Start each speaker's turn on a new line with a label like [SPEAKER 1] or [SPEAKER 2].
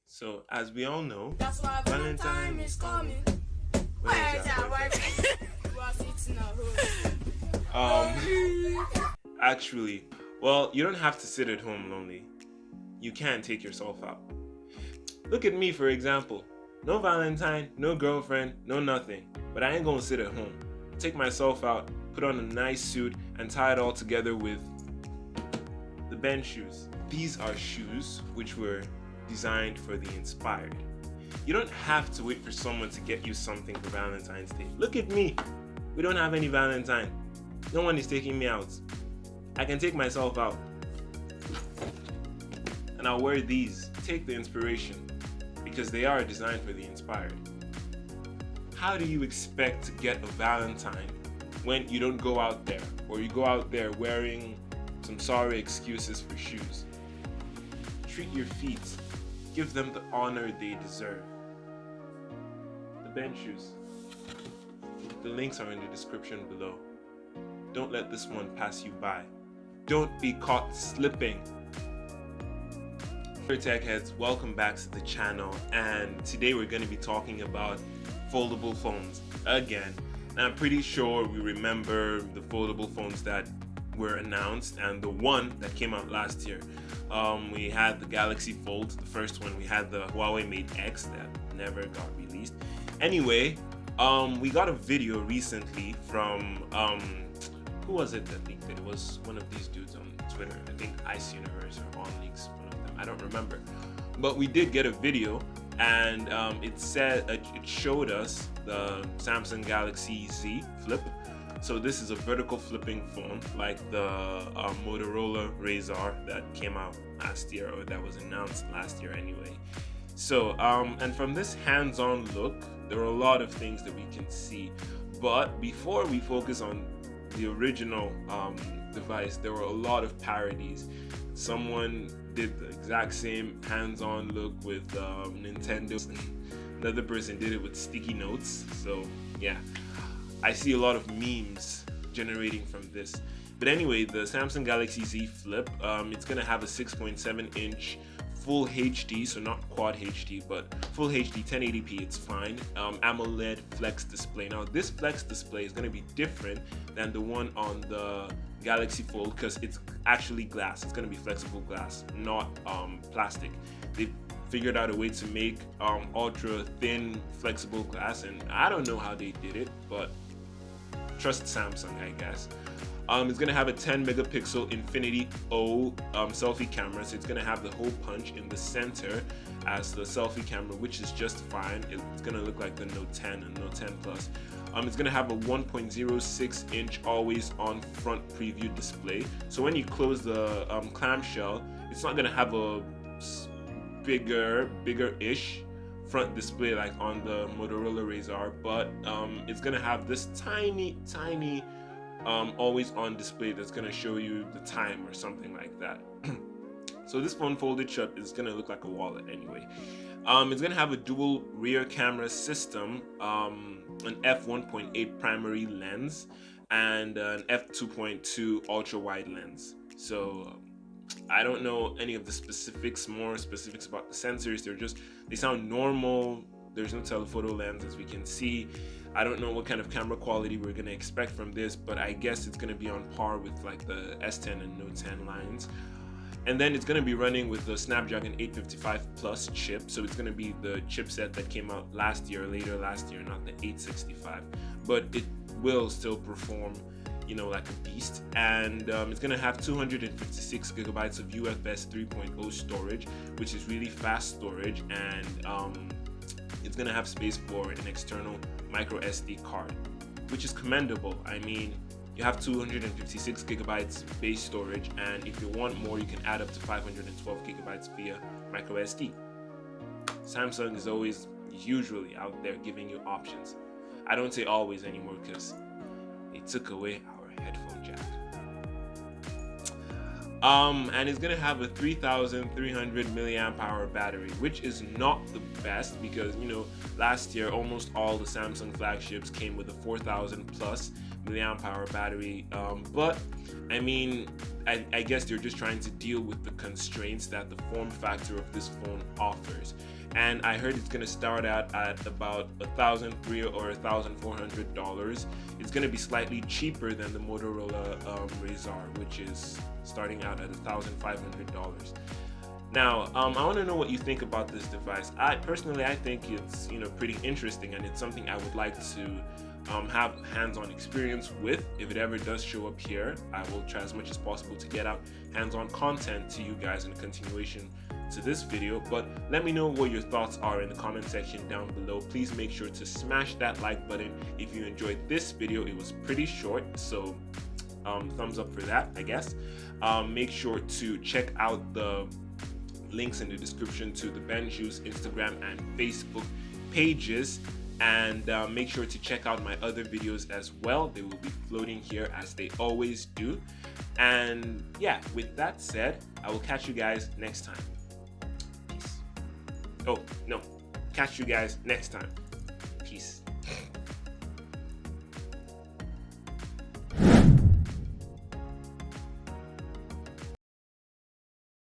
[SPEAKER 1] So, as we all know,
[SPEAKER 2] That's why
[SPEAKER 1] Valentine
[SPEAKER 2] is coming.
[SPEAKER 1] Where is that boyfriend? Actually, well, you don't have to sit at home lonely. You can take yourself out. Look at me, for example. No Valentine, no girlfriend, no nothing. But I ain't gonna sit at home. Take myself out, put on a nice suit, and tie it all together with the Ben shoes. These are shoes which were designed for the inspired. You don't have to wait for someone to get you something for Valentine's Day. Look at me. We don't have any Valentine. No one is taking me out. I can take myself out. And I'll wear these. Take the inspiration. Because they are designed for the inspired. How do you expect to get a Valentine when you don't go out there? Or you go out there wearing some sorry excuses for shoes? Treat your feet. Give them the honor they deserve. The Ben shoes. The links are in the description below. Don't let this one pass you by. Don't be caught slipping. Hey tech heads, welcome back to the channel, and today we're going to be talking about foldable phones again. Now, I'm pretty sure we remember the foldable phones that were announced and the one that came out last year. We had the Galaxy Fold, the first one. We had the Huawei Mate X that never got released. Anyway, we got a video recently from who was it that leaked it? It was one of these dudes on Twitter. I think Ice Universe or On Leaks, one of them. I don't remember. But we did get a video, and it showed us the Samsung Galaxy Z Flip. So this is a vertical flipping phone, like the Motorola Razr that came out last year, or that was announced last year anyway. So, and from this hands-on look, there are a lot of things that we can see. But before we focus on the original device, there were a lot of parodies. Someone did the exact same hands-on look with Nintendo, and another person did it with sticky notes. So yeah, I see a lot of memes generating from this. But anyway, the Samsung Galaxy Z Flip, it's gonna have a 6.7-inch full HD, so not quad HD, but full HD 1080p, it's fine. AMOLED flex display. Now this flex display is going to be different than the one on the Galaxy Fold because it's actually glass. It's going to be flexible glass, not plastic. They figured out a way to make ultra thin flexible glass, and I don't know how they did it, but trust Samsung, I guess. It's going to have a 10 megapixel Infinity O selfie camera, so it's going to have the hole punch in the center as the selfie camera, which is just fine. It's going to look like the Note 10 and Note 10 Plus. It's going to have a 1.06 inch always on front preview display, so when you close the clamshell, it's not going to have a bigger-ish front display like on the Motorola Razr, but it's going to have this tiny always on display that's going to show you the time or something like that. So this phone folded shut is going to look like a wallet anyway. It's going to have a dual rear camera system, an f1.8 primary lens, and an f2.2 ultra wide lens. So I don't know any of the more specifics about the sensors. They sound normal. There's no telephoto lens, as we can see. I don't know what kind of camera quality we're going to expect from this, but I guess it's going to be on par with like the S10 and Note 10 lines. And then it's going to be running with the Snapdragon 855 Plus chip, so it's going to be the chipset that came out later last year, not the 865. But it will still perform, like a beast. And it's going to have 256 gigabytes of UFS 3.0 storage, which is really fast storage, and it's going to have space for an external micro SD card, which is commendable. I mean, you have 256 gigabytes base storage, and if you want more, you can add up to 512 gigabytes via micro SD. Samsung is usually out there giving you options. I don't say always anymore because they took away our headphone jack. And it's gonna have a 3,300 milliamp hour battery, which is not the best because last year almost all the Samsung flagships came with a 4,000 plus milliamp hour battery, but I mean, I guess they're just trying to deal with the constraints that the form factor of this phone offers. And I heard it's gonna start out at about $1,300 or $1,400. It's gonna be slightly cheaper than the Motorola Razr, which is starting out at $1,500. Now, I want to know what you think about this device. I think it's pretty interesting, and it's something I would like to have hands-on experience with. If it ever does show up here, I will try as much as possible to get out hands-on content to you guys in continuation to this video. But let me know what your thoughts are in the comment section down below. Please make sure to smash that like button if you enjoyed this video. It was pretty short, so thumbs up for that, I guess. Make sure to check out the links in the description to the Benju's Instagram and Facebook pages, and make sure to check out my other videos as well. They will be floating here as they always do. And yeah, with that said, I will catch you guys next time. Peace. Oh no, catch you guys next time.